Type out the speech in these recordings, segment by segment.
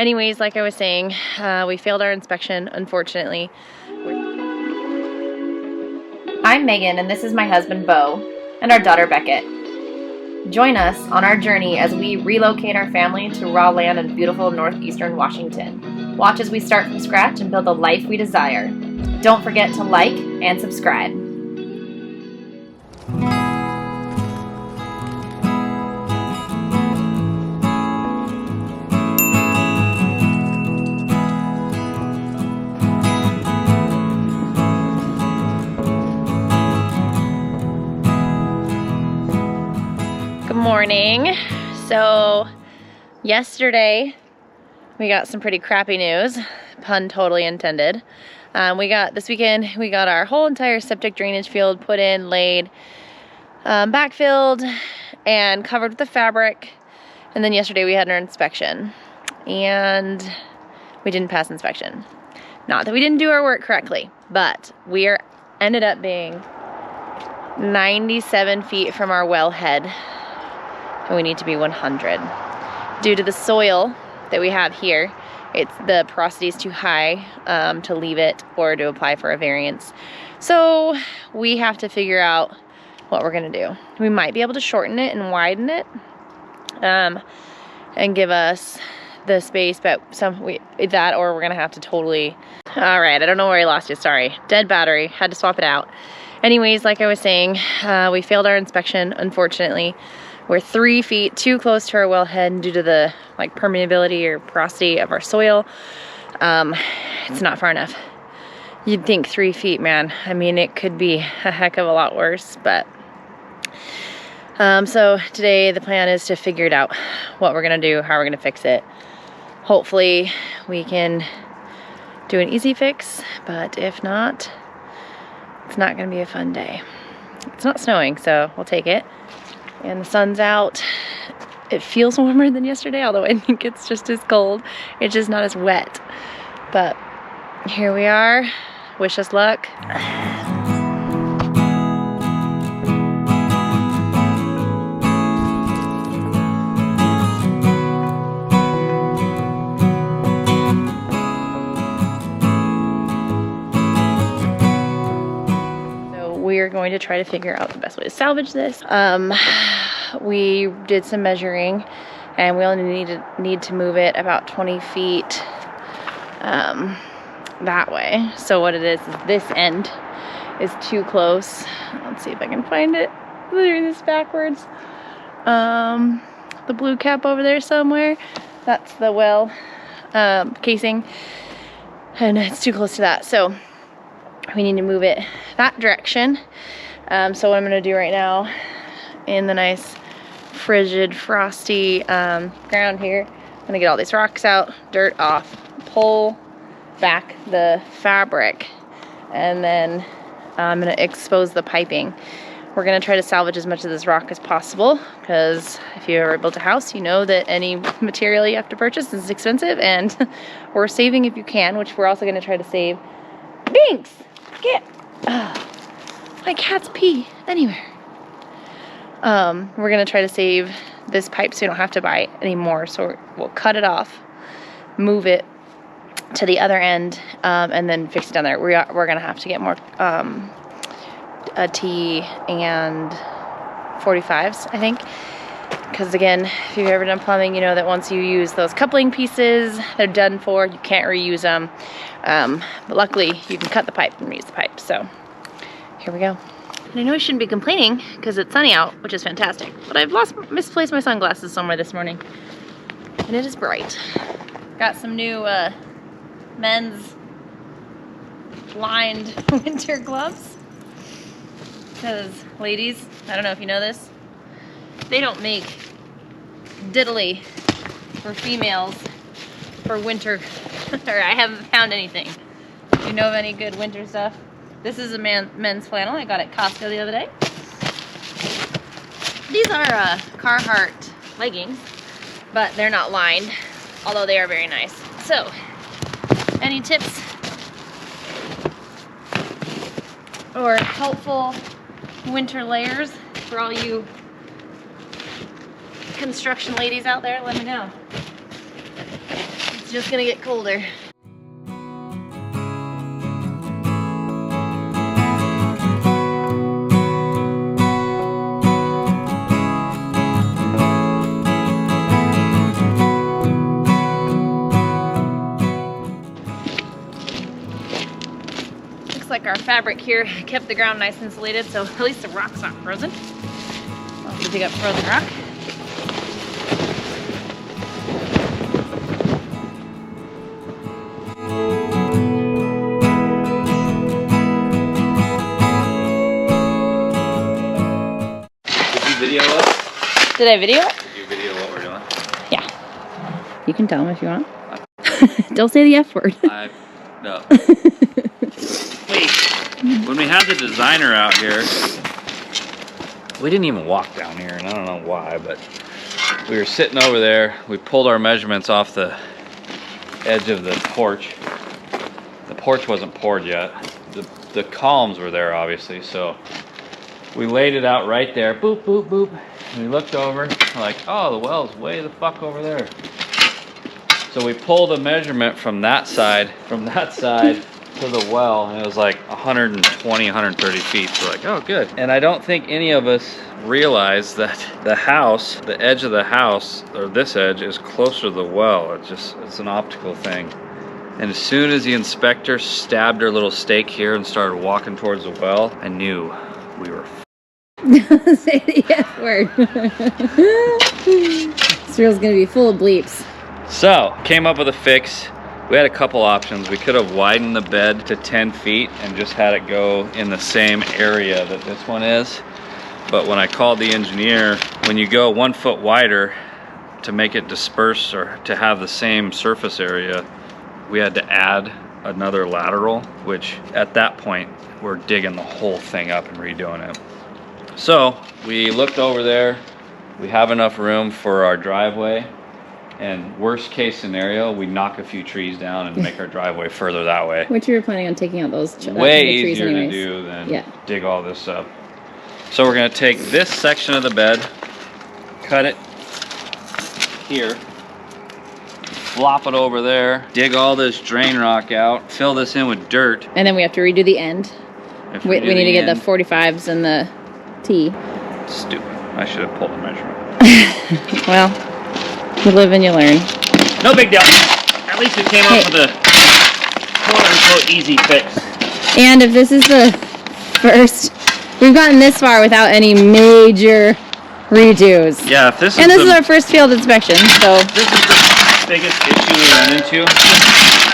Anyways, like I was saying, we failed our inspection, unfortunately. I'm Megan, and this is my husband, Beau, and our daughter, Beckett. Join us on our journey as we relocate our family to raw land in beautiful northeastern Washington. Watch as we start from scratch and build the life we desire. Don't forget to like and subscribe. Good morning. So yesterday we got some pretty crappy news, pun totally intended. This weekend we got our whole entire septic drainage field put in, laid, backfilled, and covered with the fabric. And then yesterday we had our inspection, and we didn't pass inspection. Not that we didn't do our work correctly, but we ended up being 97 feet from our wellhead. And we need to be 100. Due to the soil that we have here, the porosity is too high to leave it or to apply for a variance. So we have to figure out what we're gonna do. We might be able to shorten it and widen it and give us the space, but or we're gonna have to totally, all right, I don't know where I lost you, sorry. Dead battery, had to swap it out. Anyways, like I was saying, we failed our inspection, unfortunately. We're 3 feet too close to our wellhead due to the permeability or porosity of our soil. It's not far enough. You'd think 3 feet, man. I mean, it could be a heck of a lot worse, but so today the plan is to figure it out, what we're gonna do, how we're gonna fix it. Hopefully we can do an easy fix, but if not, it's not gonna be a fun day. It's not snowing, so we'll take it. And the sun's out. It feels warmer than yesterday, although I think it's just as cold. It's just not as wet. But here we are. Wish us luck. We're going to try to figure out the best way to salvage this. We did some measuring, and we only need to move it about 20 feet that way. So what it is this end is too close. Let's see if I can find it. Doing this backwards. The blue cap over there somewhere. That's the well casing, and it's too close to that. So we need to move it that direction. So what I'm gonna do right now, in the nice frigid, frosty ground here, I'm gonna get all these rocks out, dirt off, pull back the fabric, and then I'm gonna expose the piping. We're gonna try to salvage as much of this rock as possible, because if you ever built a house, you know that any material you have to purchase is expensive, and we're saving if you can, which we're also gonna try to save. Binks! Get my cat's pee anywhere. We're gonna try to save this pipe so you don't have to buy it anymore. So we'll cut it off, move it to the other end, and then fix it down there. We're gonna have to get more a T and 45s, I think. Because again, if you've ever done plumbing, you know that once you use those coupling pieces, they're done for. You can't reuse them. But luckily, you can cut the pipe and reuse the pipe. So here we go. And I know I shouldn't be complaining because it's sunny out, which is fantastic. But I've misplaced my sunglasses somewhere this morning, and it is bright. Got some new men's lined winter gloves. Because ladies, I don't know if you know this, they don't make diddly for females for winter, or I haven't found anything. Do you know of any good winter stuff? This is a men's flannel I got at Costco the other day. These are Carhartt leggings, but they're not lined, although they are very nice. So, any tips or helpful winter layers for all you construction ladies out there? Let me know. It's just gonna get colder. Like our fabric here kept the ground nice and insulated, so at least the rock's not frozen. I'll have to dig up frozen rock. Did you video us? Did I video it? Did you video what we're doing? Yeah. You can tell them if you want. Don't say the F word. No. Wait, when we had the designer out here, we didn't even walk down here, and I don't know why, but we were sitting over there. We pulled our measurements off the edge of the porch. The porch wasn't poured yet. The columns were there, obviously, so we laid it out right there. Boop, boop, boop. And we looked over, like, oh, the well's way the fuck over there. So we pulled a measurement from that side to the well, and it was like 120, 130 feet. So like, oh, good. And I don't think any of us realized that the house, the edge of the house, or this edge, is closer to the well. It's an optical thing. And as soon as the inspector stabbed her little stake here and started walking towards the well, I knew we were Say the F word. This reel's gonna be full of bleeps. So, came up with a fix. We had a couple options. We could have widened the bed to 10 feet and just had it go in the same area that this one is. But when I called the engineer, when you go 1 foot wider to make it disperse or to have the same surface area, we had to add another lateral, which at that point, we're digging the whole thing up and redoing it. So, we looked over there. We have enough room for our driveway. And worst case scenario, we knock a few trees down and make our driveway further that way. Which you were planning on taking out those way trees easier anyways. to do than dig all this up. So we're going to take this section of the bed, cut it here, flop it over there, dig all this drain rock out, fill this in with dirt. And then we have to redo the end. We need to get the 45s and the T. Stupid. I should have pulled a measurement. Well. You live and you learn. No big deal. At least we came up with a quote-unquote easy fix. And if this is the first, we've gotten this far without any major redos. Yeah, if this is this is our first field inspection, so if this is the biggest issue we run into,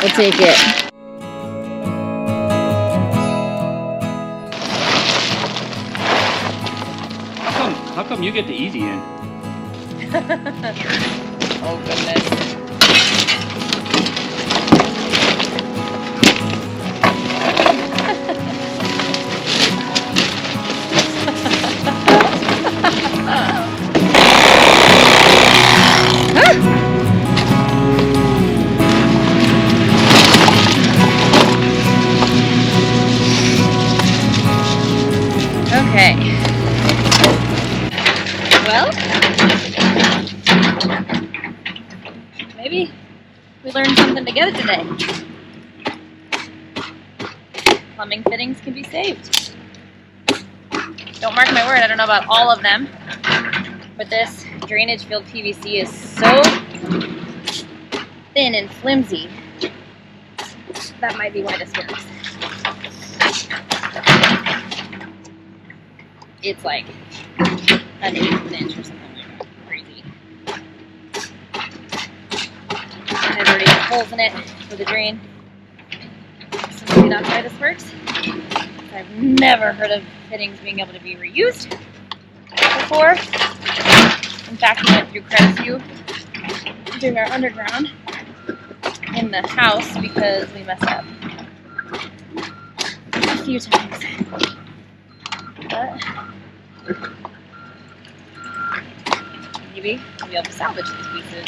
we'll take it. How come you get the easy in? Oh goodness. Okay. Well, maybe we learned something together today. Plumbing fittings can be saved. Don't mark my word, I don't know about all of them, but this drainage field PVC is so thin and flimsy. That might be why this works. It's like an 1/8 of an inch or something like that. Crazy. I've already got holes in it for the drain. So maybe that's why this works. I've never heard of fittings being able to be reused before. In fact, we went through quite a few doing our underground in the house because we messed up a few times. But maybe we'll be able to salvage these pieces.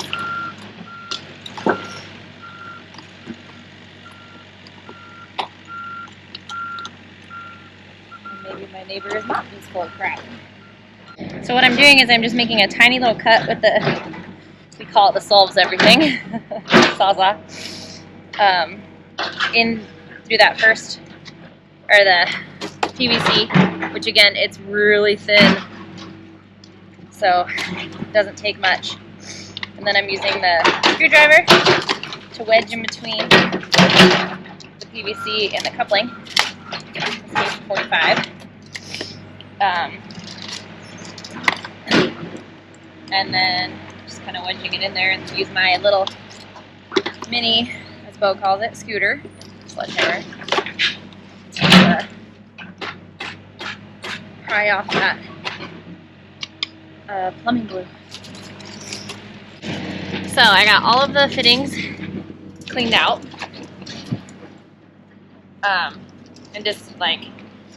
And maybe my neighbor is not just full of crap. So what I'm doing is I'm just making a tiny little cut with the, we call it the solves everything. Sawzall in through that first, or the PVC, which again, it's really thin, so it doesn't take much. And then I'm using the screwdriver to wedge in between the PVC and the coupling. This is 45. And then just kind of wedging it in there, and use my little mini, as Beau calls it, scooter, sledgehammer, to pry off that plumbing glue. So I got all of the fittings cleaned out, and just like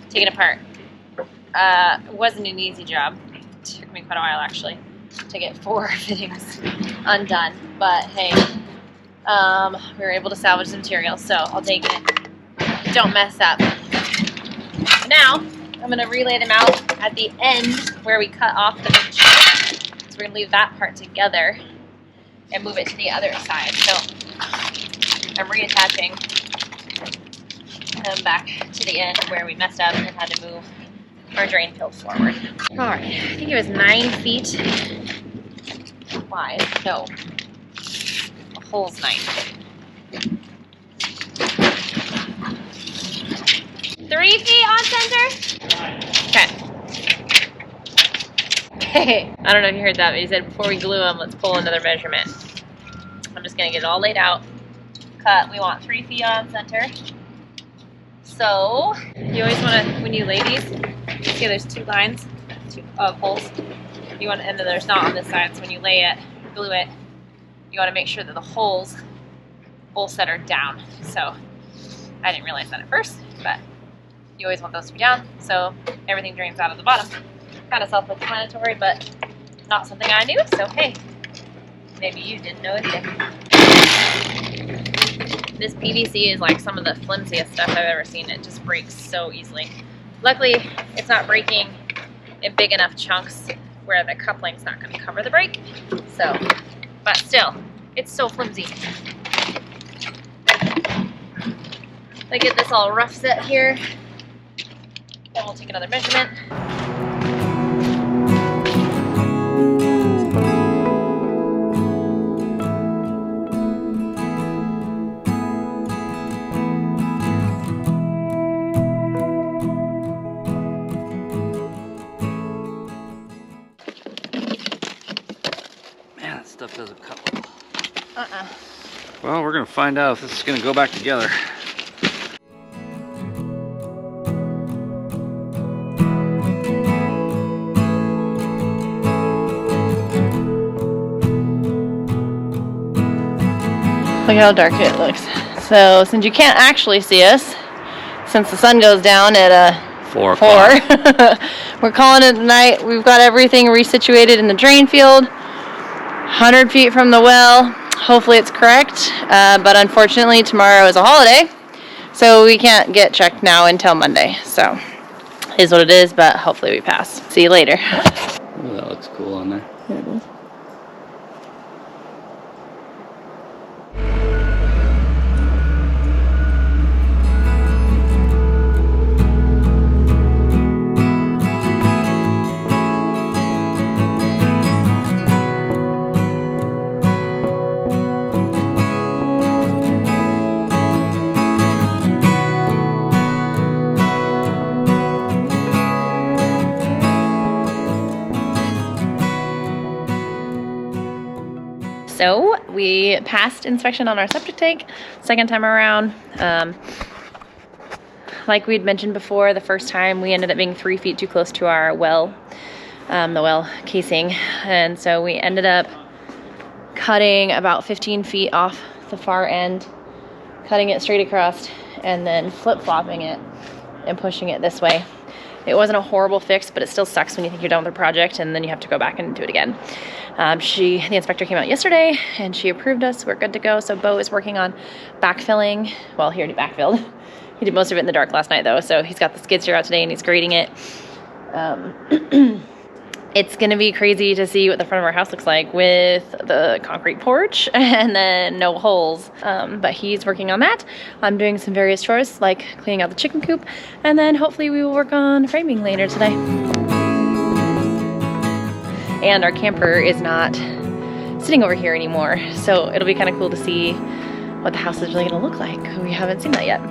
taken apart. It wasn't an easy job. It took me quite a while actually to get 4 fittings undone, but hey, we were able to salvage the material, so I'll take it. Don't mess up. Now I'm gonna relay them out at the end where we cut off the big chunk. So we're gonna leave that part together and move it to the other side. So I'm reattaching them back to the end where we messed up and had to move our drain field forward. All right, I think it was 9 feet wide. No, the hole's 9 feet. 3 feet on center? Okay, I don't know if you heard that, but he said before we glue them, let's pull another measurement. I'm just gonna get it all laid out. Cut, we want 3 feet on center. So, you always wanna, when you lay these, see there's 2 lines of holes. You want, and then there's not on this side, so when you lay it, glue it, you wanna make sure that the holes both set are down. So, I didn't realize that at first, but you always want those to be down, so everything drains out of the bottom. Kind of self-explanatory, but not something I knew, so hey, maybe you didn't know it either. This PVC is like some of the flimsiest stuff I've ever seen. It just breaks so easily. Luckily, it's not breaking in big enough chunks where the coupling's not going to cover the break. So, but still, it's so flimsy. I get this all rough set here. Then we'll take another measurement. Man, that stuff doesn't cut well. Well, we're gonna find out if this is gonna go back together. Look how dark it looks. So since you can't actually see us, since the sun goes down at 4 4, o'clock. we're calling it a night. We've got everything resituated in the drain field, 100 feet from the well. Hopefully it's correct, but unfortunately tomorrow is a holiday, so we can't get checked now until Monday. So it is what it is, but hopefully we pass. See you later. Ooh, that looks cool on there. There it is. So we passed inspection on our septic tank, second time around. Like we'd mentioned before, the first time we ended up being 3 feet too close to our well, the well casing. And so we ended up cutting about 15 feet off the far end, cutting it straight across, and then flip-flopping it and pushing it this way. It wasn't a horrible fix, but it still sucks when you think you're done with the project and then you have to go back and do it again. The inspector came out yesterday and she approved us. We're good to go. So Beau is working on backfilling. Well, he already backfilled. He did most of it in the dark last night though. So he's got the skid steer out today and he's grading it. It's gonna be crazy to see what the front of our house looks like with the concrete porch and then no holes. But he's working on that. I'm doing some various chores like cleaning out the chicken coop, and then hopefully we will work on framing later today. And our camper is not sitting over here anymore, so it'll be kind of cool to see what the house is really gonna look like. We haven't seen that yet.